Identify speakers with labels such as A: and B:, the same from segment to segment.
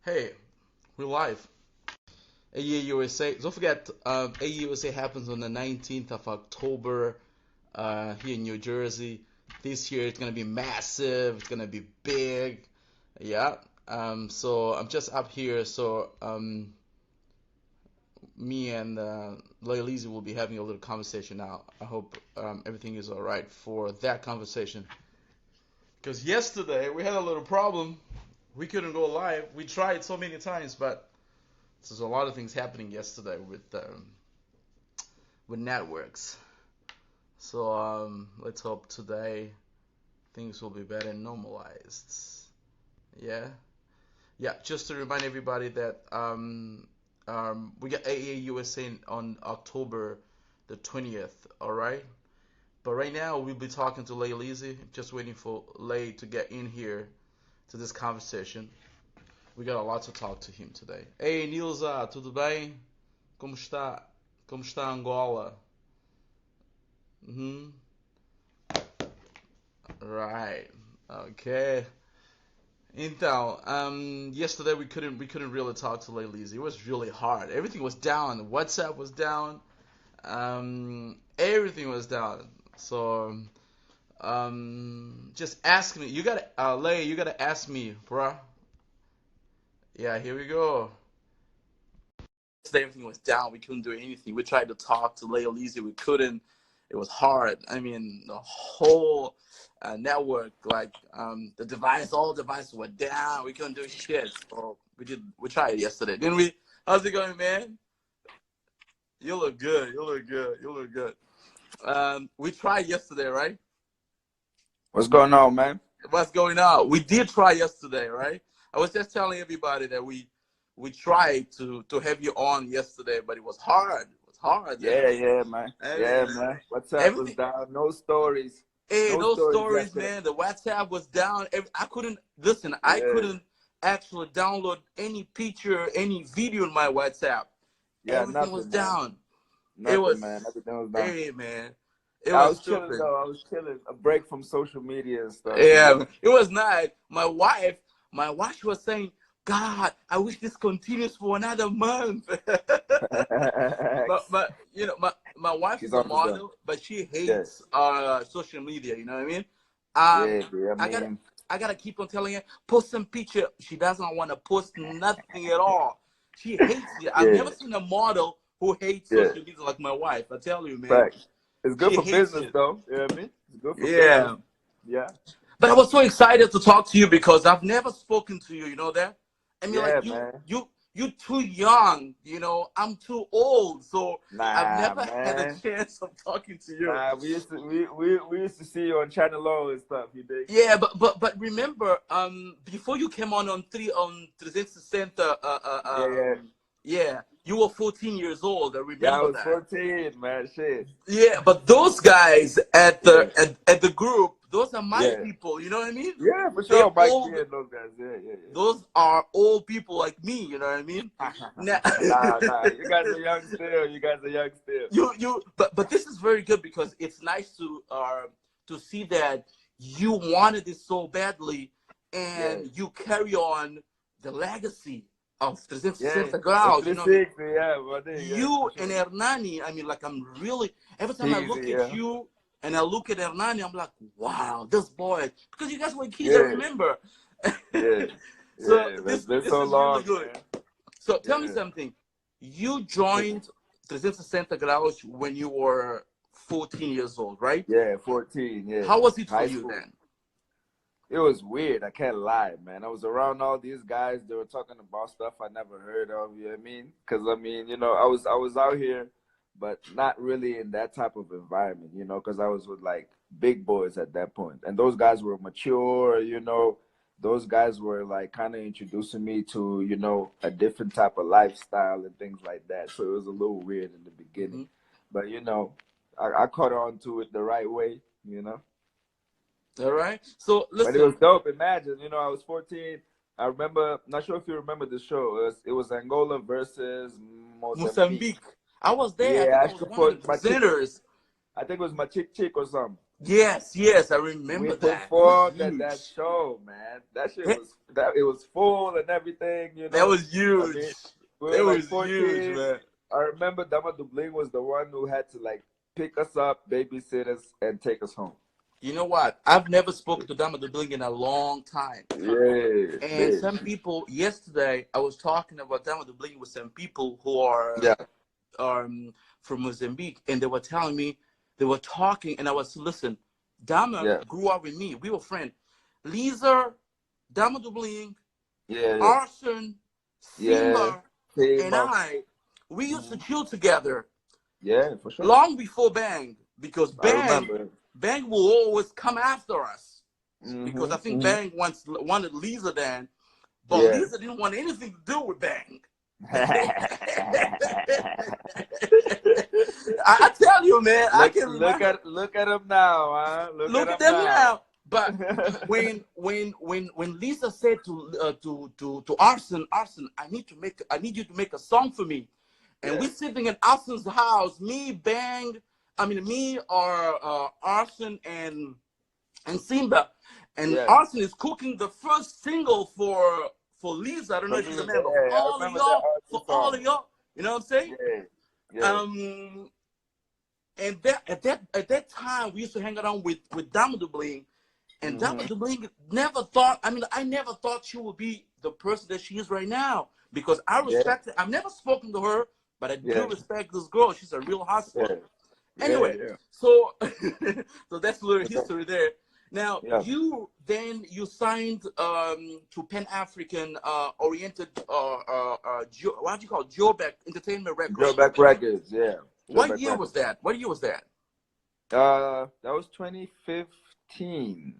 A: Hey, we're live. AE USA. Don't forget, AE USA happens on the 19th of October here in New Jersey. This year it's gonna be massive. It's gonna be big. Yeah. So I'm just up here. So me and Laylizzy will be having a little conversation now. I hope everything is all right for that conversation. Because yesterday we had a little problem. We couldn't go live. We tried so many times, but there's a lot of things happening yesterday with networks. So let's hope today things will be better and normalized. Yeah, yeah. Just to remind everybody that we got AA USA on October the 20th. All right. But right now we'll be talking to Laylizzy. Just waiting for Lay to get in here to this conversation. We got a lot to talk to him today. Hey, Nilza, tudo bem? Como está? Como está Angola? Mhm. Right. Okay. Então, yesterday we couldn't really talk to Laylizzy. It was really hard. Everything was down. WhatsApp was down. Everything was down. So, just ask me. You gotta, Lay. You gotta ask me, bruh. Yeah, here we go. Everything was down. We couldn't do anything. We tried to talk to Laylizzy. We couldn't. It was hard. I mean, the whole network, like all devices were down. We couldn't do shit. So we tried yesterday, didn't we? How's it going, man? You look good. You look good. You look good. We tried yesterday, right?
B: What's going on, man?
A: What's going on? We did try yesterday, right? I was just telling everybody that we tried to have you on yesterday, but it was hard. It was hard.
B: Yeah, man.
A: I
B: Yeah,
A: mean,
B: man. WhatsApp was
A: everything.
B: down. No stories.
A: Hey,
B: No
A: those
B: stories
A: stories,
B: yesterday.
A: man. The WhatsApp was down. I couldn't listen. I
B: Yeah.
A: couldn't actually download any picture, any video in my WhatsApp.
B: Yeah,
A: Everything was
B: nothing, man.
A: down. It
B: Nothing,
A: was,
B: man. Everything was down.
A: hey, man. It
B: I
A: was
B: was chilling,
A: stupid.
B: though. I was chilling. A break from social media and stuff, you
A: Yeah,
B: know?
A: man. It was nice. My wife was saying, God, I wish this continues for another month. but my wife
B: She's
A: is a
B: on the zone.
A: model, but she
B: Yeah.
A: hates social media. You know what I mean?
B: Yeah, yeah. I
A: I gotta
B: mean,
A: I gotta keep on telling her post some picture. She doesn't want to post nothing at all. She hates it. I've
B: yeah,
A: never seen a model who hates
B: yeah.
A: social media like my wife. I tell you, man,
B: Facts. It's good
A: she
B: for
A: hates
B: business,
A: it.
B: though. You know what I mean? It's good for business.
A: Yeah.
B: Yeah.
A: But I was so excited to talk to you because I've never spoken to you. You know that? I mean, like
B: Yeah,
A: you,
B: man.
A: you, you too young. You know, I'm too old, so I've
B: Nah,
A: never had a
B: man.
A: chance of talking to you.
B: Nah, we used to see you on Channel O and stuff, you dig?
A: Yeah, but remember, before you came on 360,
B: Yeah, yeah.
A: yeah, you were 14 years old. I
B: Yeah, I
A: remember
B: was
A: that.
B: 14, man. Shit.
A: Yeah, but those guys at
B: Yeah,
A: the group, those are my
B: yeah.
A: people. You know what I mean?
B: Yeah, for
A: They're
B: sure. Mike B
A: old.
B: and those guys. Yeah, yeah,
A: Those are old people like me. You know what I mean?
B: yeah.
A: Now,
B: Nah. You guys are young still. You guys are young still.
A: but this is very good because it's nice to see that you wanted it so badly
B: Yeah.
A: and you carry on the legacy of
B: Yeah.
A: 360
B: Of
A: graus. You know what I mean?
B: 360, yeah, buddy. Yeah,
A: You
B: for
A: and
B: sure.
A: Hernani, I mean, like I'm really every time I
B: Easy,
A: look at
B: yeah.
A: you and I look at Hernani, I'm like, wow, this boy. Because you guys were kids, I
B: Yeah,
A: remember.
B: yeah.
A: So
B: Yeah, man.
A: this
B: It's been
A: this
B: so
A: is really
B: long,
A: good.
B: man.
A: So tell me
B: Yeah.
A: something. You joined 360 graus when you were 14 years old, right?
B: Yeah, 14, yeah.
A: How was it for
B: High
A: you
B: school.
A: then?
B: It was weird. I can't lie, man. I was around all these guys. They were talking about stuff I never heard of. You know what I mean? Because I mean, I was out here, but not really in that type of environment. Because I was with like big boys at that point, and those guys were mature. Those guys were like kind of introducing me to a different type of lifestyle and things like that. So it was a little weird in the beginning,
A: Hmm.
B: but I caught on to it the right way.
A: All right. So
B: But it was
A: listen,
B: dope. Imagine, I was 14. I remember, not sure if you remember the show. It was Angola versus Mozambique.
A: Mozambique. I was there. I
B: Yeah,
A: think I
B: I
A: was one of the
B: support my chicken.
A: presenters.
B: I think it was my chick or something.
A: Yes, yes, I
B: We
A: remember that. It was
B: performed at that
A: huge.
B: show, man. That shit
A: That,
B: was it was full and everything, you
A: that
B: know.
A: was
B: I
A: huge.
B: mean, we
A: That
B: were like
A: was huge,
B: 14.
A: man.
B: I remember Dama Dubling was the one who had to like pick us up, babysit us, and take us home.
A: You know what? I've never spoken to Dama Dubling in a long time.
B: Yeah,
A: And
B: big.
A: some people, yesterday, I was talking about Dama Dubling with some people who are
B: Yeah,
A: from Mozambique, and they were telling me, they were talking, and I was, listen, Dama
B: yeah,
A: grew up with me. We were friends. Lisa, Dama Dubling,
B: yeah, yeah,
A: Arson,
B: yeah.
A: Simba, and
B: Tema.
A: we used to
B: Hmm.
A: chill together
B: Yeah, for sure.
A: long before Bang, because
B: I
A: Bang,
B: remember.
A: Bang will always come after us. Because I
B: Hmm.
A: think
B: Hmm.
A: Bang once wanted Lisa then, but
B: Yeah.
A: Lisa didn't want anything to do with Bang. I tell you, man, I can remember.
B: Look at him now, huh? Look at
A: Look at
B: him
A: them
B: now.
A: now. But when Lisa said to Arson, Arson, I need you to make a song for me, and
B: Yeah,
A: we sitting in Arson's house, me, Bang, I mean me or Arson and Simba, and
B: yeah.
A: Arson is cooking the first single for Lisa. I don't know
B: For
A: if
B: me,
A: you
B: yeah,
A: remember. For
B: I
A: all of
B: remember that
A: y'all, for
B: artist
A: all
B: song.
A: of y'all. You know what I'm saying?
B: Yeah, yeah.
A: Um, and that at that time we used to hang around with Dama Dubling, and Dama
B: Hmm.
A: Dubling never thought. I mean, I never thought she would be the person that she is right now because I
B: Yeah,
A: respect her. I've never spoken to her, but I do
B: yeah,
A: respect this girl. She's a real hustler.
B: yeah, yeah,
A: Anyway,
B: yeah.
A: so so that's a little
B: Yeah.
A: history there. Now
B: Yeah.
A: you signed to Pan African oriented what do you call it? Joburg Entertainment Records.
B: Throwback Records, yeah.
A: What
B: Throwback
A: year was
B: Records.
A: that? What year was that?
B: That was 2015.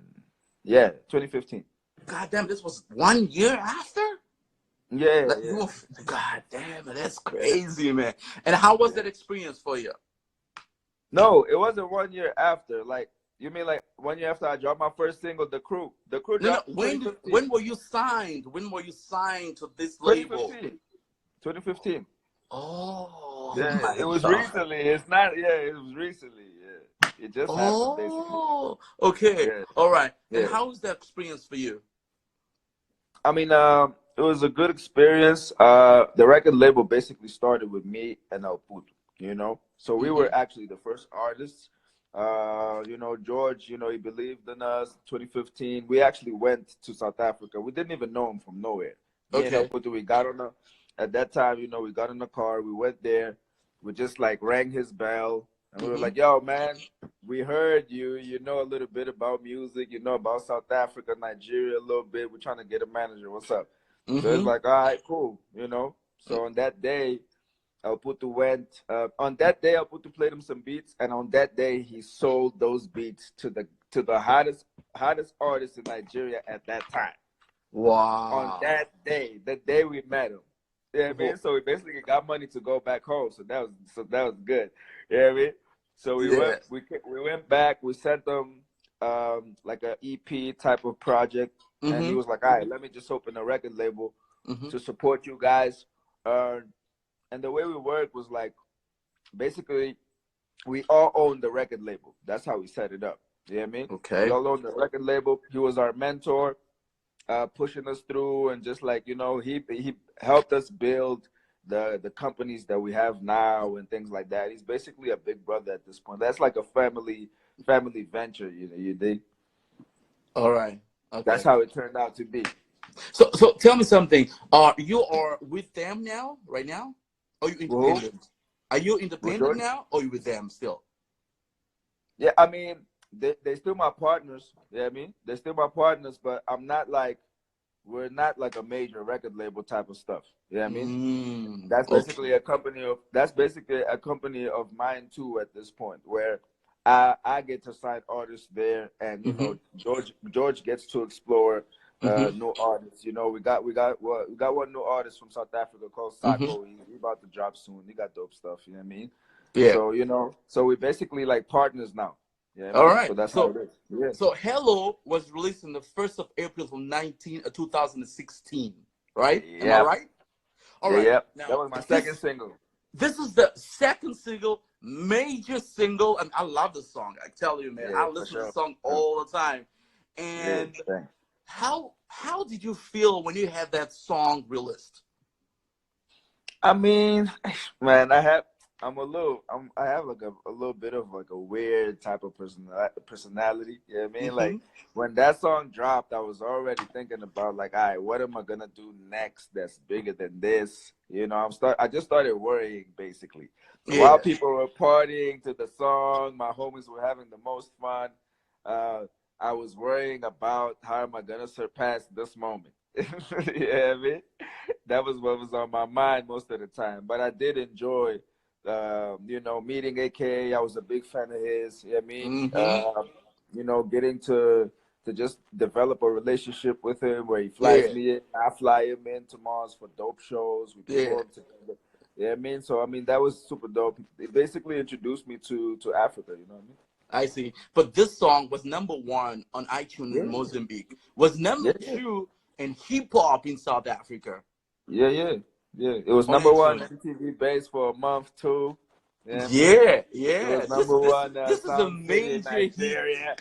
B: Yeah, 2015.
A: God damn, this was 1 year after.
B: Yeah,
A: That you
B: yeah.
A: were, God damn, that's crazy, man. And how was
B: Yeah.
A: that experience for you?
B: No, it wasn't 1 year after. Like, you mean like 1 year after I dropped my first single, The Crew. The Crew
A: No, no.
B: dropped in 2015.
A: When were you signed? When were you signed to this label?
B: 2015. 2015.
A: Oh
B: Yeah,
A: my
B: it was
A: God.
B: recently. It's not, yeah, it was recently. Yeah. It just happened basically.
A: Oh, okay.
B: Yeah.
A: All right. And
B: Yeah.
A: how was that experience for you?
B: I mean, it was a good experience. The record label basically started with me and El Puto, you know. So we
A: Mm-hmm.
B: were actually the first artists. George, he believed in us. 2015, we actually went to South Africa. We didn't even know him from nowhere. Me and El
A: Okay.
B: Puto, we got on at that time, we got in the car. We went there. We just like rang his bell, and we were
A: Mm-hmm.
B: like, "Yo, man, we heard you. You know a little bit about music. You know about South Africa, Nigeria a little bit. We're trying to get a manager. What's up?" So it's
A: Mm-hmm.
B: like, all right, cool. So on that day, El Puto went. On that day, El Puto played him some beats, and on that day, he sold those beats to the hottest artist in Nigeria at that time. On
A: Wow.
B: that day, the day we met him. Yeah, I mean,
A: Wha-
B: so we basically got money to go back home. So that was good. Yeah, I mean, so we went
A: Yeah.
B: we went back. We sent them like a EP type of project, and he
A: Mm-hmm.
B: was like, "All right, let me just open a record label
A: Mm-hmm.
B: to support you guys." Uh, and the way we work was like basically we all own the record label. That's how we set it up. You know what I mean? We
A: Okay.
B: all own the record label. He was our mentor, pushing us through, and just like he helped us build the companies that we have now and things like that. He's basically a big brother at this point. That's like a family venture, you think?
A: All right.
B: That's
A: Okay.
B: how it turned out to be.
A: So tell me something. You are with them now, right now? Or are you
B: Who?
A: independent? Are you
B: With
A: independent
B: George?
A: now, or are you with them still?
B: Yeah, I mean, they still my partners. Yeah, I mean, they're still my partners, but we're not like a major record label type of stuff. Yeah, I mean,
A: Okay.
B: That's basically a company of mine too at this point, where I get to sign artists there, and
A: Mm-hmm.
B: George gets to explore
A: Mm-hmm.
B: new artists. We got one new artist from South Africa called
A: Mm-hmm.
B: Sako. He about to drop soon. He got dope stuff. You know what I mean?
A: Yeah.
B: So we basically like partners now. You know what I
A: All
B: mean?
A: right.
B: So that's how
A: So
B: it is. Yeah.
A: so Hello was released on the 1st of April from 2016, right? Am I
B: Yep.
A: right? All
B: Yeah.
A: right.
B: Yep. That
A: Now
B: was my second
A: this
B: single.
A: this is the second single. major single, and I love the song. I tell you, man,
B: Yeah,
A: I
B: for
A: listen to the
B: sure.
A: song
B: Yeah,
A: all the time.
B: yeah,
A: And
B: thanks.
A: how did you feel when you had that song released?
B: I mean, man, I have like a little bit of like a weird type of personality. You know what I mean?
A: Mm-hmm.
B: Like when that song dropped, I was already thinking about like, all right, what am I gonna do next that's bigger than this? You know, I just started worrying basically. While
A: Yeah.
B: people were partying to the song, my homies were having the most fun. Uh, I was worrying about how am I gonna surpass this moment. You know what I mean? That was what was on my mind most of the time. But I did enjoy, meeting AKA. I was a big fan of his. You know what I mean?
A: Mm-hmm.
B: Getting to just develop a relationship with him where he flies
A: Yeah.
B: me in, I fly him in to Mars for dope shows. We
A: Yeah.
B: perform together. Yeah, I mean, so I mean that was super dope. It basically introduced me to Africa. You know what
A: I see. But this song was #1 on iTunes
B: I
A: in
B: mean?
A: Mozambique. Was number
B: Yeah, yeah,
A: two in hip hop in South Africa
B: yeah, yeah, yeah. It was
A: on
B: number one
A: iTunes.
B: MTV base for a month too. Yeah, I mean,
A: Yeah,
B: it was
A: yeah. This
B: number
A: this
B: one
A: this is a
B: Sound City in
A: major hit.
B: Nigeria.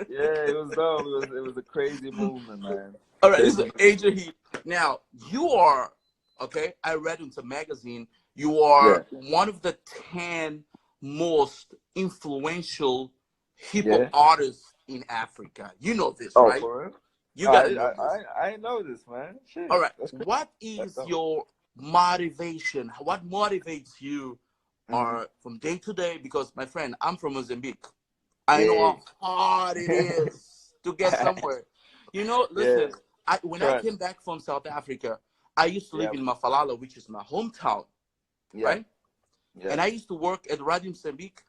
B: Yeah, it was dope. It was a crazy movement, man.
A: All right, this is
B: Crazy
A: an
B: movement.
A: major hit. Now you are okay. I read in some magazine you are
B: Yeah,
A: one of the 10 most influential hip hop
B: yeah.
A: artists in Africa. You know this,
B: Oh,
A: right?
B: for real?
A: You
B: Oh,
A: gotta know this.
B: I know this, man.
A: All
B: Shit,
A: right.
B: that's crazy.
A: What
B: That's
A: is
B: dope.
A: your motivation? What motivates you
B: Hmm.
A: are from day to day? Because my friend, I'm from Mozambique. I know
B: Yeah,
A: how hard it is to get somewhere.
B: yeah.
A: Listen, when I
B: Trust.
A: came back from South Africa, I used to live
B: Yep,
A: in Mafalala, which is my hometown,
B: yep,
A: right? And
B: yep.
A: I used to work at Radio Mozambique,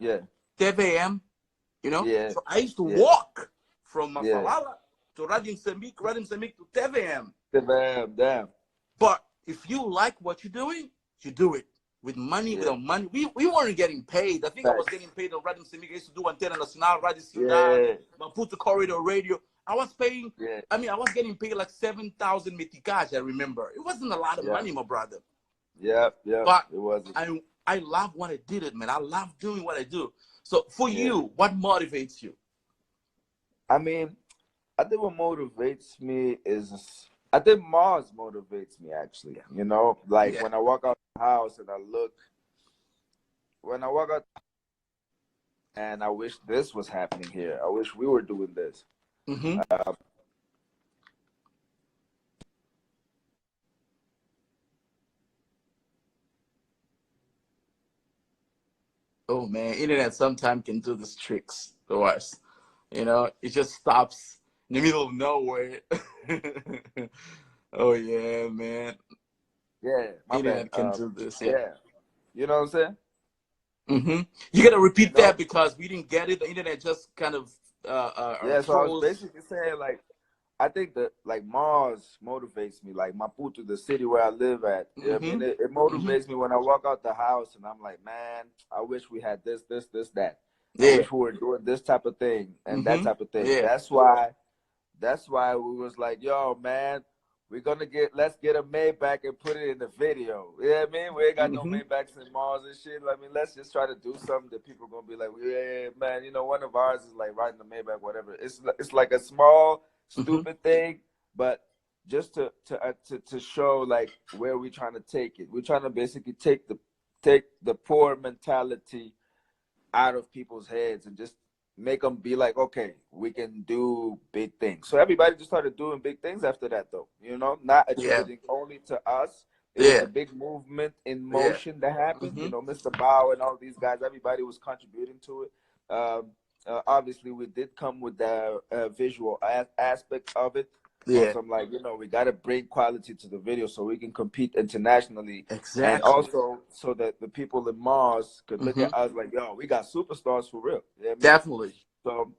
B: Yeah,
A: 10 a.m.,
B: yeah,
A: So I used to
B: yeah,
A: walk from
B: yeah.
A: Mafalala to Radio Mozambique to 10 a.m.
B: Damn, damn.
A: But if you like what you're doing, you do it. With money,
B: Yeah.
A: without money. We weren't getting paid. I think I was getting
B: Facts.
A: paid on Radio Mozambique. I used to do Antena Nacional, Radio Cidade,
B: Yeah,
A: Maputo Corridor Radio. I was paying,
B: yeah,
A: I was getting paid like 7,000 meticais, I remember. It wasn't a lot of
B: yeah,
A: money, my brother.
B: yeah, yeah.
A: But
B: It wasn't.
A: I love what I did it, man. I love doing what I do. So for
B: Yeah.
A: you, what motivates you?
B: I mean, I think what motivates me is I think Mars motivates me actually.
A: Yeah.
B: Like
A: Yeah.
B: when I walk out the house and when I walk out and I wish this was happening here. I wish we were doing this.
A: Mm-hmm.
B: Uh,
A: Oh man, internet sometimes can do these tricks to us. It just stops in the middle of nowhere. Oh yeah, man.
B: yeah, my bad.
A: Internet can do this, yeah.
B: Yeah, you know what I'm saying?
A: You gotta
B: You
A: repeat
B: know?
A: that because we didn't get it. The internet just kind of
B: Yeah. So I was
A: froze.
B: basically saying like I think that like Mars motivates me, like Maputo, the city where I live at. You know what I
A: Mm-hmm.
B: mean, it
A: Mm-hmm.
B: motivates me when I walk out the house and I'm like, man, I wish we had this, that. I
A: Yeah.
B: wish we were doing this type of thing and that
A: Mm-hmm.
B: type of thing.
A: Yeah.
B: That's why we was like, yo, man, let's get a Maybach and put it in the video. You know what I mean? We ain't got no
A: Mm-hmm.
B: Maybachs in Mars and shit. I mean, let's just try to do something that people gonna be like, yeah, man, one of ours is like riding the Maybach, whatever. It's like a small,
A: Mm-hmm.
B: stupid thing, but just to show like where we trying to take it. We're trying to basically take the poor mentality out of people's heads and just make them be like, okay, we can do big things. So everybody just started doing big things after that, though. Not
A: Yeah.
B: attributing only to us. It was
A: Yeah.
B: a big movement in
A: Yeah.
B: motion that happened.
A: Mm-hmm.
B: Mr. Bao and all these guys, everybody was contributing to it. Obviously, we did come with the visual aspect of it. On
A: Yeah.
B: some like, we got to bring quality to the video so we can compete internationally, and
A: Exactly.
B: also so that the people in Mars could look
A: Mm-hmm.
B: at us like, yo, we got superstars for real. You know what I mean?
A: Definitely.
B: So,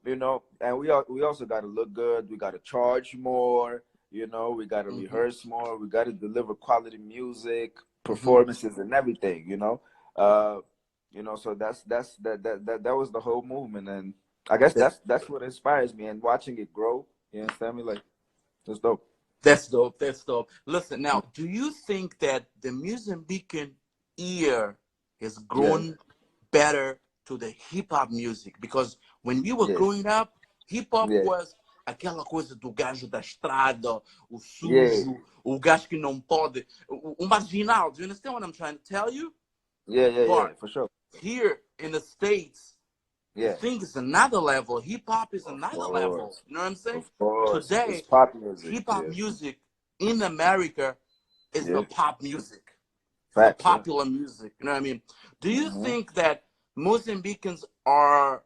B: and we also got to look good. We got to charge more. We got to
A: Mm-hmm.
B: rehearse more. We got to deliver quality music,
A: Mm-hmm.
B: performances, and everything. So that was the whole movement, and I guess that's what inspires me. And watching it grow, you understand me? Like, that's dope.
A: That's dope. That's dope. Listen, now, do you think that the Mozambican ear has
B: Yeah.
A: grown better to the hip hop music, because when we were
B: Yeah.
A: growing up, hip hop
B: Yeah.
A: was aquela coisa do gajo da estrada, o
B: Yeah.
A: sujo, o gajo que não pode, o marginal. Do you understand what I'm trying to tell you?
B: Yeah. Yeah. Yeah.
A: But
B: For sure.
A: here in the States, the
B: Yeah.
A: thing is another level. Hip hop is
B: Of
A: another level.
B: course.
A: You know what I'm saying?
B: Of course. It's
A: Today,
B: pop music.
A: hip hop
B: Yeah.
A: music in America is the
B: Yeah.
A: pop music. It's the
B: Facts. Yeah.
A: popular music. You know what I mean? Do you
B: Hmm.
A: think that Mozambicans are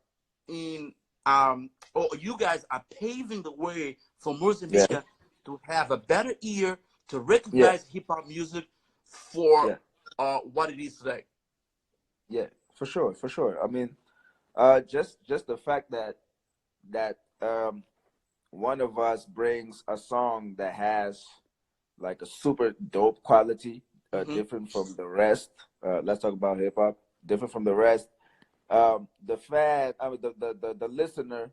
A: in or you guys are paving the way for
B: Yeah.
A: Mozambican to have a better ear to
B: Yeah.
A: recognize hip hop music for
B: Yeah.
A: what it is today?
B: Yeah. For sure. For sure. I mean, just the fact that one of us brings a song that has like a super dope quality,
A: Mm-hmm.
B: different from the rest. Let's talk about hip hop. Different from the rest. The fan, I mean, the listener,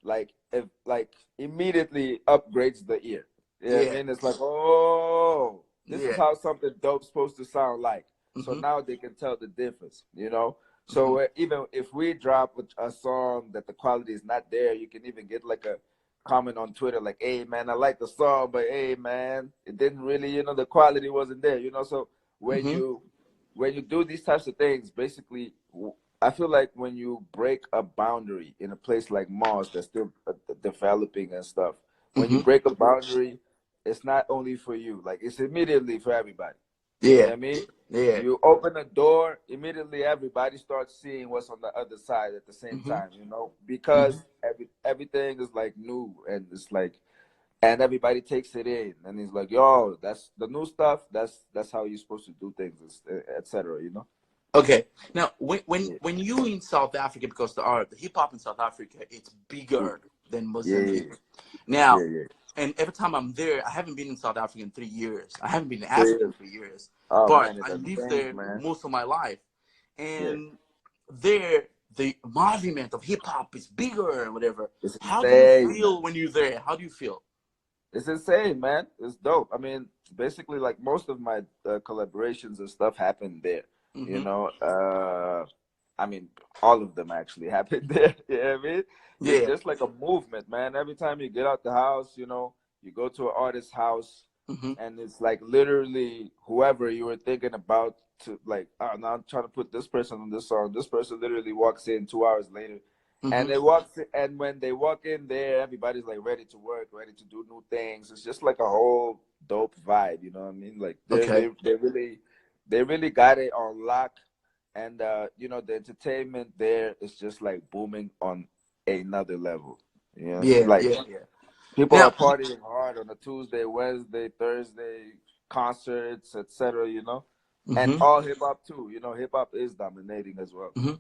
B: like if like immediately upgrades the ear. Yeah, I
A: Yeah.
B: mean, it's like, oh, this is
A: Yeah.
B: how something dope's supposed to sound like. So
A: Mm-hmm.
B: now they can tell the difference, you know.
A: Mm-hmm.
B: So even if we drop a song that the quality is not there, you can even get like a comment on Twitter, like, "Hey man, I like the song, but hey man, it didn't really, the quality wasn't there, you know." So when
A: Mm-hmm.
B: you when you do these types of things, basically, I feel like when you break a boundary in a place like Mars that's still developing and stuff, when you
A: Mm-hmm.
B: break a boundary, it's not only for you, like it's immediately for everybody. You know
A: Yeah.
B: what I mean?
A: Yeah.
B: You open the door, immediately everybody starts seeing what's on the other side at the same
A: Mm-hmm.
B: time,
A: Mm-hmm.
B: because everything is like new and it's like, and everybody takes it in and he's like, yo, that's the new stuff. That's how you're supposed to do things, etc.
A: Okay. Now, when when
B: Yeah.
A: when you in South Africa, because the hip hop in South Africa, it's
B: Yeah.
A: bigger than
B: Yeah.
A: Mozambique. Now,
B: Yeah. Yeah.
A: and every time I'm there, I haven't been in South Africa in 3 years. I haven't been in
B: So,
A: Africa
B: yeah.
A: in 3 years,
B: Oh
A: but
B: man, it
A: I
B: doesn't
A: lived
B: change,
A: there
B: man.
A: most of my life,
B: Yeah.
A: and there the movement of hip hop is bigger and whatever.
B: It's
A: How do you
B: insane, man.
A: feel when you're there? How do you feel?
B: It's insane, man. It's dope. I mean, basically, like most of my collaborations and stuff happened there. You
A: Mm-hmm.
B: know, I mean, all of them actually happened there. You know what I mean? It's
A: Yeah.
B: just like a movement, man. Every time you get out the house, you go to an artist's house,
A: Mm-hmm.
B: and it's like literally whoever you were thinking about to like, oh, now I'm trying to put this person on this song. This person literally walks in 2 hours later, and
A: Mm-hmm.
B: and when they walk in there, everybody's like ready to work, ready to do new things. It's just like a whole dope vibe, you know what I mean? Like
A: Okay.
B: they really got it on lock, and the entertainment there is just like booming on another level. You know what I mean?
A: Yeah.
B: Like
A: Yeah. Yeah.
B: people are
A: Now.
B: partying hard on a Tuesday, Wednesday, Thursday, concerts, etc. And
A: Mm-hmm.
B: all hip hop too. Hip hop is dominating as well.
A: Mm-hmm.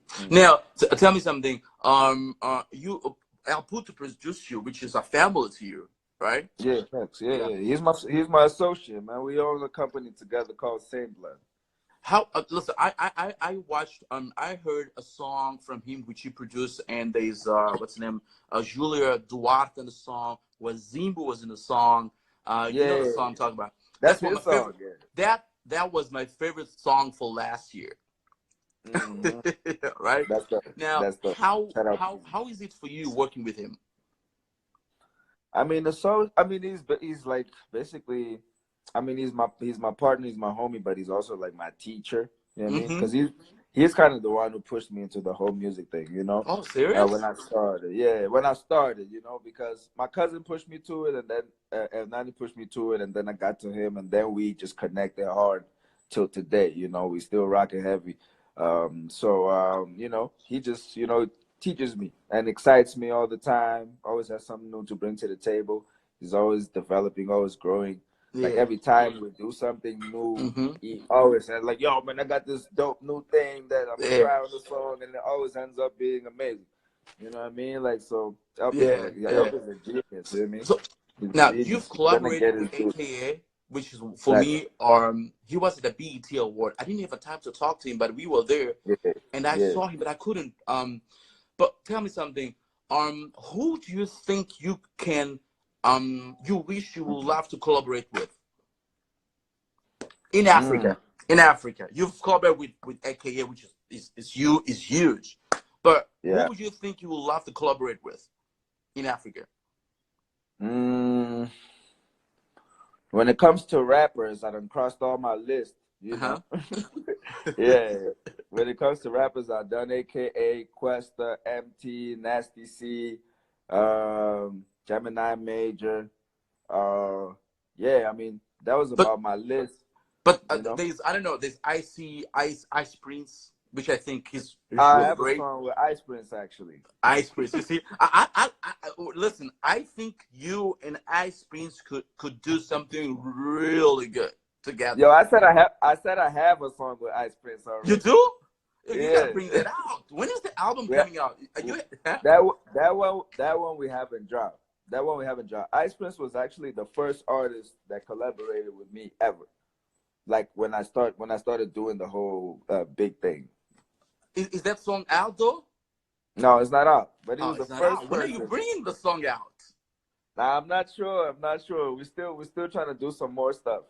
B: Hmm.
A: Now, tell me something. You Alputo produced you, which is a family to you, right?
B: Yeah, thanks. Yeah,
A: Yeah.
B: yeah. He's my associate, man. We own a company together called Saint Blood.
A: How? Listen, I watched. I heard a song from him which he produced, and there's what's the name? Julia Duarte in the song. Was Zimbo was in the song. You know the
B: Yeah,
A: song I'm talking about.
B: that's
A: That's one of
B: his
A: my favorite.
B: song. Yeah.
A: That was my favorite song for last year.
B: Hmm.
A: Right
B: That's the
A: now,
B: that's the
A: how
B: shout out to
A: how
B: him.
A: how is it for you working with him?
B: I mean, he's like basically, I mean, he's my partner, he's my homie, but he's also like my teacher. You know what I mean?
A: Mm-hmm.
B: Because he's kind of the one who pushed me into the whole music thing.
A: Oh,
B: When
A: serious?
B: I started, yeah, when I started, because my cousin pushed me to it, and then and Nani pushed me to it, and then I got to him, and then we just connected hard till today. We still rocking heavy. He just teaches me and excites me all the time. Always has something new to bring to the table. He's always developing, always growing. Like
A: Yeah.
B: every time we do something new,
A: Mm-hmm.
B: he always says like, "Yo, man, I got this dope new thing that I'm gonna
A: Yeah.
B: try on the song," and it always ends up being amazing. You know what I mean? Like so, Elp is
A: Yeah.
B: like, yeah,
A: Yeah.
B: Elp is a genius. You know what I mean?
A: So
B: He's a
A: now
B: genius.
A: you've
B: He's gonna
A: collaborated
B: get
A: with
B: his due.
A: AKA, which is for
B: Facts.
A: me. He was at the BET Award. I didn't have time to talk to him, but we were there,
B: Yeah,
A: and I
B: yeah.
A: saw him, but I couldn't. But tell me something. Who do you think you wish you would love to collaborate with in
B: Mm.
A: Africa? in Africa. You've collaborated with AKA, which is huge. But who
B: Yeah.
A: would you think you would love to collaborate with in Africa?
B: Mm, when it comes to rappers, I done crossed all my list, you
A: Uh-huh.
B: know. Yeah. When it comes to rappers, I done AKA, Questa, MT, Nasty C, Gemini Major. Uh, yeah, I mean, that was
A: but
B: about my list,
A: but
B: you know.
A: there's I don't know, there's Ice Prince, which I think is
B: I
A: really
B: have a
A: great.
B: song with Ice Prince actually.
A: Ice Prince. You see, listen. I think you and Ice Prince could do something really good together.
B: Yo, I said I have a song with Ice Prince
A: You
B: already.
A: do? You gotta
B: Yeah.
A: bring that out. When is the album
B: Yeah.
A: coming out? Are you?
B: That one we haven't dropped. That one we haven't dropped. Ice Prince was actually the first artist that collaborated with me ever. Like when I started doing the whole big thing.
A: Is that song out though?
B: No, it's not out. But he
A: Oh,
B: was the
A: it's not
B: first
A: out. When are you
B: person.
A: bringing the song out?
B: Nah, I'm not sure. I'm not sure. We're still trying to do some more stuff.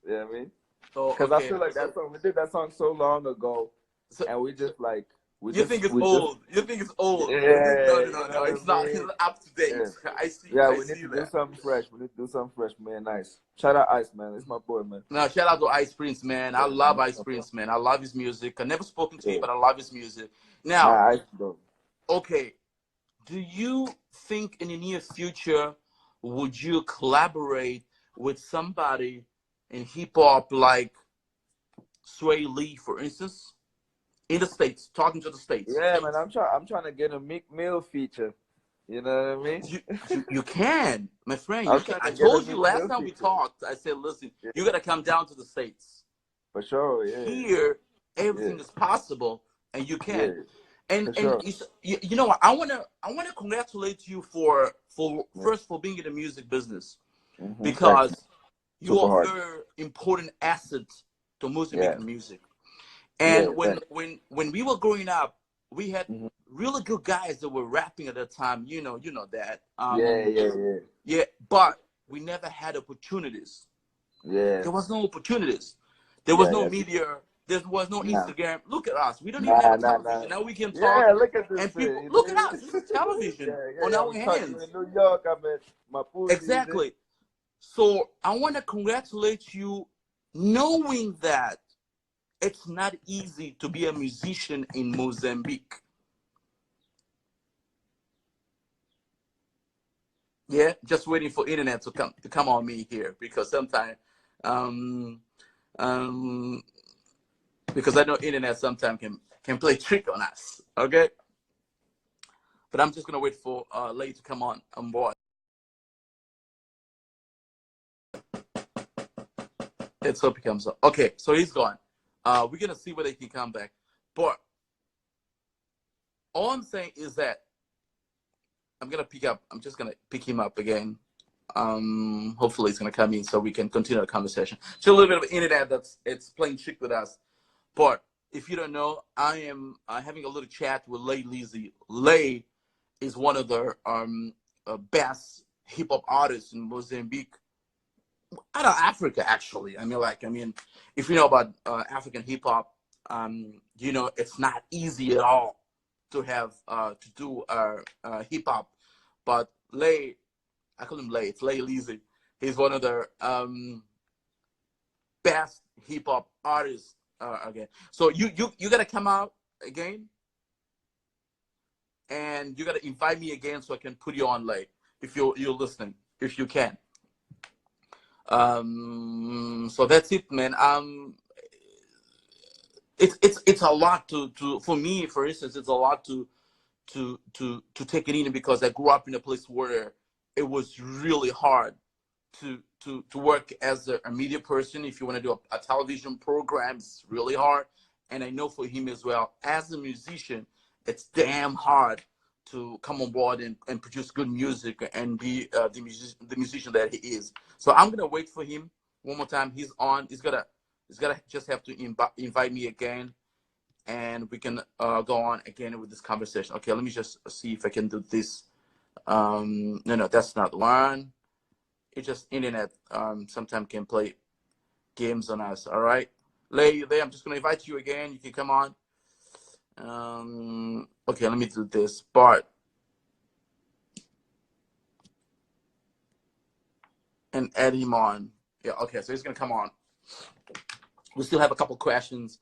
B: You know what I mean?
A: Oh,
B: Because I
A: okay.
B: feel like that song we did that song so long ago,
A: So
B: and we just like
A: you think it's
B: we just
A: old? You think it's old? No,
B: yeah,
A: no,
B: you
A: no,
B: know
A: no.
B: what I
A: It's not. It's
B: mean?
A: not up to date.
B: Yeah.
A: I see.
B: Yeah,
A: I
B: we need
A: see
B: to do
A: that.
B: something fresh. We need to do something fresh, man. Nice. Shout out Ice, man. It's my boy, man.
A: Now, shout out to Ice Prince, man. I
B: Yeah,
A: love
B: man.
A: Ice Prince, man. I love his music. I've never spoken to him,
B: Yeah.
A: but I love his music. Now,
B: Nah, Ice, bro.
A: okay, do you think in the near future would you collaborate with somebody in hip hop like Sway Lee, for instance, in the States, talking to the States?
B: Yeah, man. I'm trying to get a Meek Mill feature. You know what I mean?
A: You can, my friend. You
B: I'm
A: can.
B: trying
A: I
B: to get a
A: told you
B: Meek
A: last
B: Mill
A: time we
B: feature.
A: talked. I said, listen,
B: Yeah,
A: you gotta come down to the States.
B: for sure. Yeah,
A: Here,
B: yeah,
A: everything is possible, and you
B: yeah,
A: can.
B: for
A: And
B: sure.
A: you know what? I wanna congratulate you for
B: Yeah.
A: first for being in the music business
B: Thanks, man.
A: because you
B: Super
A: are
B: hard.
A: very important asset to
B: Yeah,
A: Mozambican music.
B: yeah,
A: And
B: thanks.
A: when we were growing up, we had
B: Hmm.
A: really good guys that were rapping at that time. You know that.
B: Yeah, yeah, yeah,
A: Yeah, but we never had opportunities.
B: yeah,
A: There was no opportunities. There was
B: yeah,
A: no
B: yeah.
A: media. There was no
B: Nah,
A: Instagram. Look at us. We don't even have
B: nah,
A: a
B: nah, nah.
A: television. Now we can talk
B: Yeah, look at this
A: and
B: shit.
A: people
B: You
A: look at
B: know?
A: us. This is television
B: Yeah, yeah,
A: on
B: yeah.
A: our
B: We talk. You
A: hands.
B: in New York? I'm at Mapuzi.
A: Exactly. So I want to congratulate you knowing that it's not easy to be a musician in Mozambique. Yeah, just waiting for internet to come on me here because sometimes um um because I know internet sometimes can play trick on us. Okay, but I'm just gonna wait for Lay to come on board. Let's hope he comes up. Okay, so he's gone. We're gonna see whether he can come back. But all I'm saying is that I'm just gonna pick him up again. Hopefully he's gonna come in so we can continue the conversation. Just a little bit of internet that's it's playing trick with us. But if you don't know, I am having a little chat with Laylizzy. Lay is one of the best hip hop artists in Mozambique, out of Africa, actually. If you know about African hip hop, you know it's not easy at all to have to do hip hop. But Lay, I call him Lay. It's Laylizzy. He's one of the best hip hop artists again. So you gotta come out again, and you gotta invite me again so I can put you on, Lay, if you're listening, if you can. So that's it, man. It's a lot to for me, for instance, it's a lot to take it in because I grew up in a place where it was really hard to work as a media person. If you want to do a television program, it's really hard. And I know for him as well, as a musician, it's damn hard to come on board and produce good music and be the musician that he is. So I'm gonna wait for him one more time. He's on. He's gonna just have to invite me again, and we can go on again with this conversation. Okay, let me just see if I can do this. No, that's not the one. It's just internet. Sometimes can play games on us. All right. Lay, you there? I'm just gonna invite you again. You can come on. Okay, let me do this. Bart and add him on. Yeah, okay, so he's gonna come on. We still have a couple questions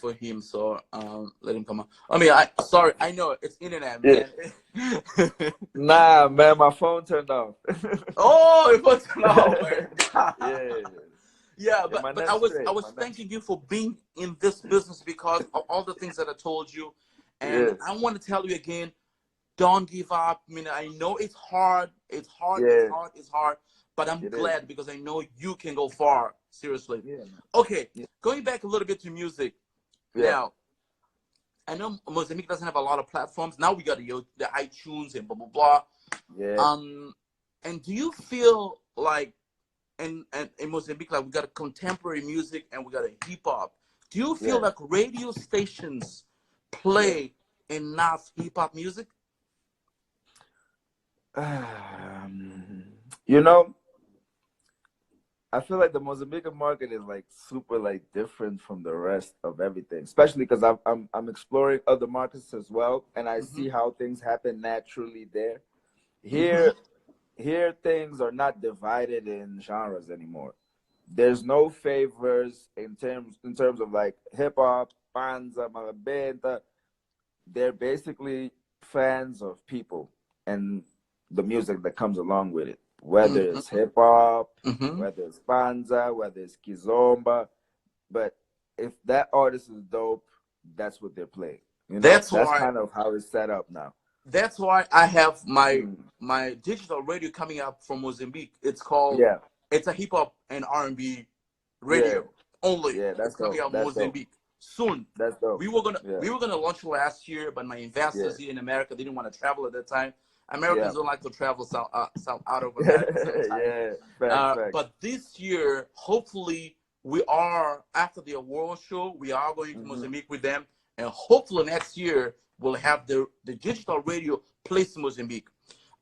A: for him, so let him come on. I mean, I sorry, I know it's internet,
B: Yeah.
A: man.
B: Nah, man, my phone turned off.
A: Oh, it was no, man.
B: Yeah.
A: Yeah,
B: Yeah, my
A: but I
B: net's
A: was I
B: straight. My
A: was
B: net's
A: thanking you for being in this business because of all the things that I told you, and
B: yes.
A: I want to tell you again, don't give up. I mean, I know it's hard, it's hard, it's
B: Yeah,
A: hard, it's hard, but I'm
B: it is.
A: glad because I know you can go far. Seriously.
B: Yeah, man.
A: Okay,
B: Yeah.
A: going back a little bit to music.
B: Yeah.
A: Now, I know Mozambique doesn't have a lot of platforms. Now we got the iTunes and blah blah blah.
B: Yeah.
A: Um, and do you feel like and in Mozambique, like we got a contemporary music and we got a hip hop. Do you feel
B: Yeah.
A: like radio stations
B: Yeah.
A: play enough hip hop music?
B: You know, I feel like the Mozambican market is like super like different from the rest of everything, especially because I'm exploring other markets as well, and I
A: Mm-hmm.
B: see how things happen naturally there.
A: Mm-hmm.
B: Here, here things are not divided in genres anymore. There's no favors in terms of like hip hop, panza, marabenta. They're basically fans of people and the music that comes along with it, whether
A: Mm-hmm.
B: it's hip hop,
A: Mm-hmm.
B: whether it's panza, whether it's kizomba. But if that artist is dope, that's what they're playing. You know,
A: That's
B: that's
A: why
B: kind of how it's set up now.
A: that's why I have
B: Mm.
A: my digital radio coming up from Mozambique. It's called
B: Yeah,
A: it's a hip hop and R&B
B: yeah,
A: radio only.
B: yeah.
A: It's
B: That's
A: coming
B: dope.
A: out
B: That's dope.
A: Mozambique soon.
B: That's dope. Yeah,
A: We were gonna launch last year, but my
B: yeah,
A: investors here in America didn't want to travel at that time.
B: yeah,
A: Americans don't like to travel some out of America sometimes.
B: yeah. Facts, facts.
A: But this year, hopefully, we are after the award show. We are going to
B: Hmm.
A: Mozambique with them, and hopefully next year we'll have the digital radio placed in Mozambique.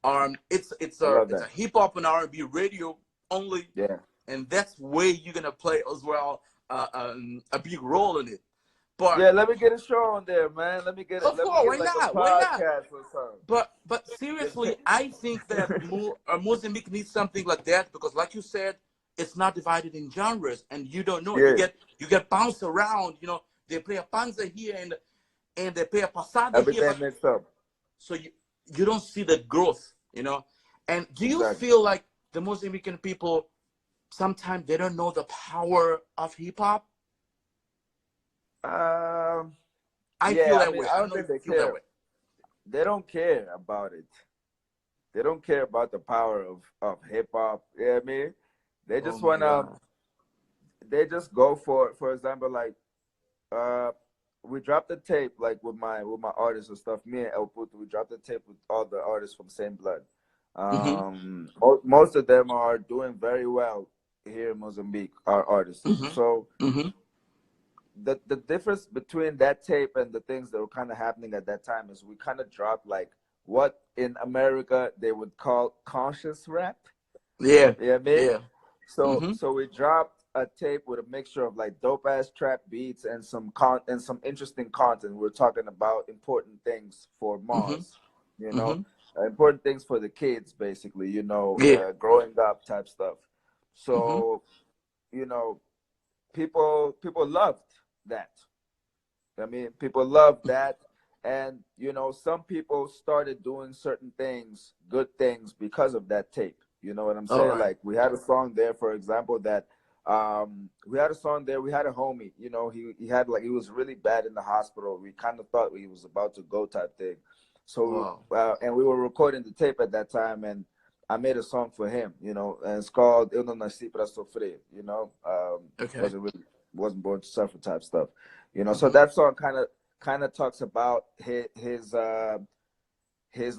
B: I love
A: It's a
B: that.
A: hip hop and R&B radio only,
B: Yeah.
A: and that's where you're gonna play as well a big role in it. But
B: Yeah, let me get a show on there, man. Let me get it.
A: of
B: Let me
A: course,
B: get
A: why
B: like a
A: not? Why not?
B: podcast or something.
A: But
B: Get
A: seriously, I think that Mozambique needs something like that because, like you said, it's not divided in genres, and you don't know.
B: yeah,
A: You get bounced around. You know, they play a panza here and they play a passada here,
B: everything
A: but
B: mixed up.
A: so you don't see the growth. You know, and do you
B: Exactly.
A: feel like the Mozambican people sometimes they don't know the power of hip hop?
B: Um,
A: I feel
B: yeah, I
A: that
B: mean,
A: way.
B: I
A: I don't
B: don't
A: know if
B: think
A: you
B: they
A: feel that
B: care.
A: way.
B: They don't care about it. They don't care about the power of hip hop. Yeah, I mean, they
A: Oh
B: just
A: my
B: wanna.
A: god.
B: They just go for example, like uh, we dropped the tape like with my artists and stuff. Me and El Puto, we dropped the tape with all the artists from Same Blood.
A: Mhm.
B: Most of them are doing very well here in Mozambique. Our artists.
A: Mhm.
B: So
A: Mhm.
B: the difference between that tape and the things that were kind of happening at that time is we kind of dropped like what in America they would call conscious rap.
A: Yeah.
B: Yeah, I mean,
A: Yeah.
B: so
A: Mhm.
B: so we dropped a tape with a mixture of like dope ass trap beats and some interesting content. We're talking about important things for
A: Mhm.
B: Mars, you know,
A: Mhm.
B: important things for the kids, basically,
A: Yeah.
B: growing up type stuff.
A: Mhm.
B: So you know, people loved that. I mean, people love that. And, some people started doing certain things, good things, because of that tape. You know what I'm
A: All
B: saying?
A: right.
B: Like, we had a song there, for example, that we had a song there. We had a homie, he had like, he was really bad in the hospital. We kind of thought he was about to go type thing. So,
A: Wow.
B: and we were recording the tape at that time. And I made a song for him, and it's called Eu Não Nasci Pra Sofrer,
A: Okay.
B: wasn't born to suffer type stuff. So
A: Mhm.
B: that song kind of talks about his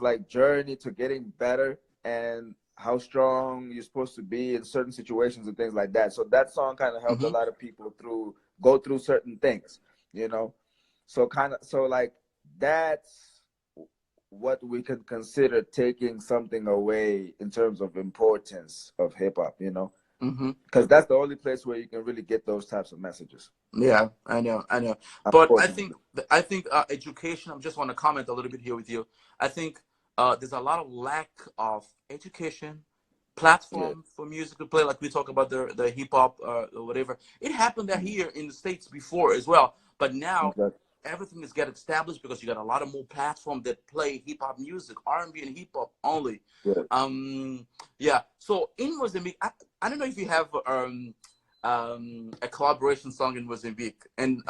B: like journey to getting better and how strong you're supposed to be in certain situations and things like that. So that song kind of helped a
A: Mhm.
B: lot of people go through certain things, so like that's what we could consider taking something away in terms of importance of hip hop.
A: Mm-hmm.
B: because that's the only place where you can really get those types of messages.
A: Yeah, I know, I know. But
B: Unfortunately.
A: I think education. I just want to comment a little bit here with you. I think there's a lot of lack of education
B: Yeah.
A: platform for music to play. Like we talk about the hip hop or whatever. It happened that here in the States before as well, but now
B: Exactly.
A: everything is get established because you got a lot of more platforms that play hip hop music, R&B and hip hop only.
B: Yeah.
A: Yeah. So in Mozambique, I don't know if you have a collaboration song in Mozambique, and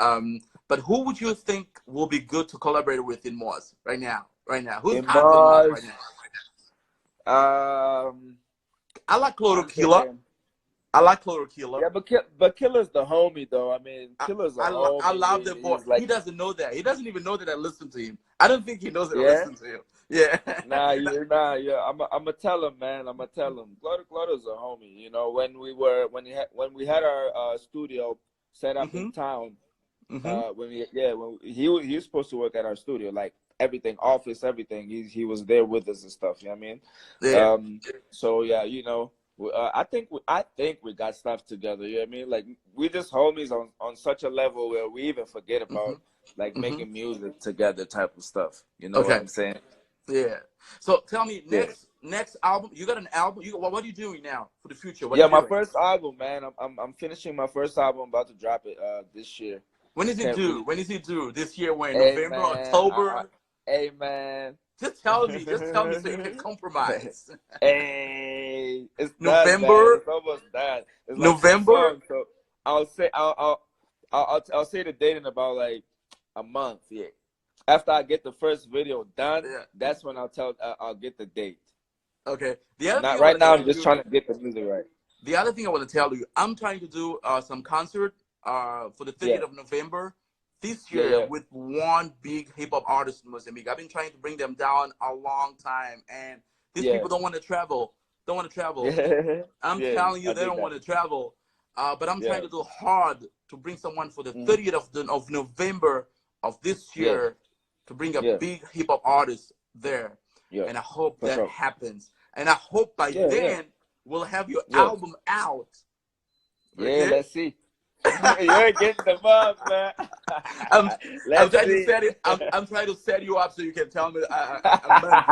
A: but who would you think will be good to collaborate with in Moz right now? Right now, who's
B: In
A: hot in Moz right
B: Mars,
A: now? I like
B: I'm
A: Chlorokilla.
B: thinking.
A: I like Chlorokilla.
B: Yeah, but Killer's the homie though. I mean, Killer's a
A: I
B: homie.
A: love that boy.
B: He's
A: He
B: like,
A: doesn't know that. He doesn't even know that I listen to him. I don't think he knows that I
B: yeah.
A: listen to him. Yeah.
B: Nah, you're nah, yeah. I'm tell him, man. I'm tell him. Claudia's a homie. You know, when we had our studio set up in
A: Mhm.
B: town,
A: Mhm.
B: when he was supposed to work at our studio, like everything, office, everything. He was there with us and stuff. You know what I mean?
A: Yeah.
B: So yeah, you know, I think we got stuff together. You know what I mean? Like we just homies on such a level where we even forget about
A: Mhm.
B: like
A: Mhm.
B: making music together type of stuff. You know what
A: Okay.
B: I'm saying?
A: Yeah. So tell me
B: Yeah.
A: next album. You got an album. What are you doing now for the future? What are
B: Yeah,
A: you
B: my
A: doing?
B: first album, man. I'm finishing my first album. About to drop it this year.
A: When is it
B: Can't
A: due?
B: really.
A: When is it due? This year? When?
B: Hey
A: November?
B: man,
A: October?
B: hey man.
A: Just tell me. Just tell me so you can compromise.
B: Hey, it's done, man.
A: November?
B: It's almost done. It's like two
A: November?
B: songs, so I'll say the date in about like a month. Yeah, after I get the first video done,
A: Yeah.
B: that's when I'll get the date.
A: Okay. The other thing
B: Not
A: I want
B: right
A: to
B: now.
A: tell
B: I'm just
A: you.
B: trying to get the music right.
A: The other thing I want to tell you. I'm trying to do some concert for the
B: Yeah,
A: 30th of November this
B: yeah,
A: year
B: yeah,
A: with one big hip hop artist in Mozambique. I've been trying to bring them down a long time, and these
B: yeah,
A: people don't want to travel. Don't want to travel.
B: yeah,
A: I'm
B: yeah.
A: telling you,
B: I
A: they
B: dig
A: don't
B: that.
A: want to travel. But I'm trying
B: Yeah,
A: to do hard to bring someone for the
B: mm,
A: 30th of November of this
B: yeah,
A: year to bring a
B: yeah,
A: big hip hop artist there.
B: yeah,
A: And I hope
B: for
A: that
B: sure.
A: happens. And I hope by
B: Yeah, yeah,
A: then we'll have your
B: yeah,
A: album out.
B: yeah.
A: Okay?
B: Let's see. You're getting the bug, man.
A: I'm I'm
B: Let's
A: trying to
B: see.
A: set it. I'm trying to set you up so you can tell me a month.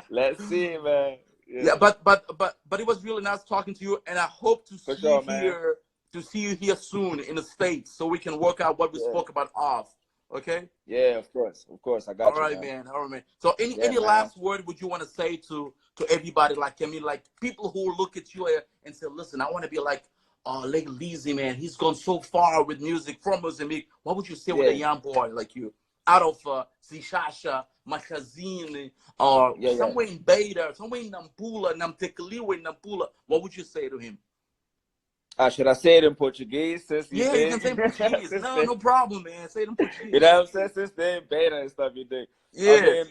B: Let's see, man.
A: Yeah,
B: Yeah,
A: but it was really nice talking to you, and I hope
B: for sure, man.
A: to see you here soon in the States so we can work out what we
B: Yeah,
A: spoke about off. Okay.
B: yeah, of course, of course. I
A: All
B: got you,
A: right,
B: man.
A: man. All right, man. So
B: Yeah,
A: any
B: man.
A: last word would you want to say to everybody? Like I mean, like people who look at you and say, listen, I want to be like Laylizzy, man. He's gone so far with music from Mozambique. What would you say with a
B: Yeah,
A: young boy like you out of Zishasha, Machazine, or
B: yeah, yeah.
A: somewhere in Beta, somewhere in Nampula, Namtekaliwa in Nampula? What would you say to him?
B: Should I say it in Portuguese since you
A: Yeah, you can
B: think
A: say in Portuguese.
B: since
A: No,
B: they,
A: no problem, man. Say it in
B: you
A: Portuguese.
B: know what I'm saying? Since they in beta and stuff, you think. I
A: Yeah.
B: mean,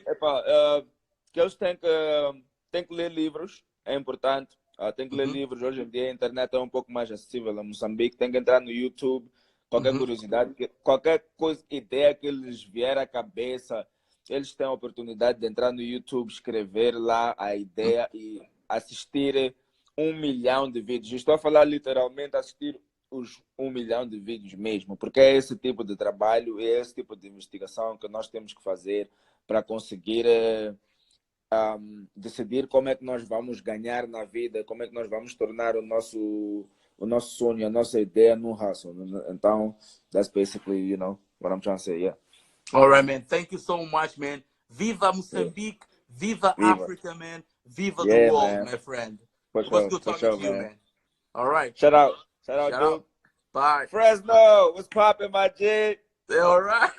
B: que eles têm que ler livros, é importante. Tem que ler
A: Mm-hmm.
B: livros. Hoje em dia a internet é um pouco mais acessível em Moçambique. Tem que entrar no YouTube. Qualquer
A: Mm-hmm.
B: curiosidade, qualquer coisa, ideia que eles vier à cabeça, eles têm a oportunidade de entrar no YouTube, escrever lá a ideia e assistir 1 milhão de vídeos. Estou a falar literalmente assistir os 1 milhão de vídeos mesmo, porque é esse tipo de trabalho, é esse tipo de investigação que nós temos que fazer para conseguir decidir como é que nós vamos ganhar na vida, como é que nós vamos tornar o nosso sonho, a nossa ideia num hustle. Então, that's basically, you know, what I'm trying to say, yeah.
A: All right, man. Thank you so much, man. Viva
B: Yeah.
A: Mozambique. Viva
B: Viva.
A: Africa, man. Viva the
B: Yeah,
A: world,
B: man.
A: my friend.
B: For
A: It was
B: sure,
A: good
B: for
A: talking
B: sure,
A: to you,
B: man.
A: man. All right.
B: Shout out,
A: Shout
B: dude.
A: out. Bye.
B: Fresno, what's poppin', my G?
A: All right.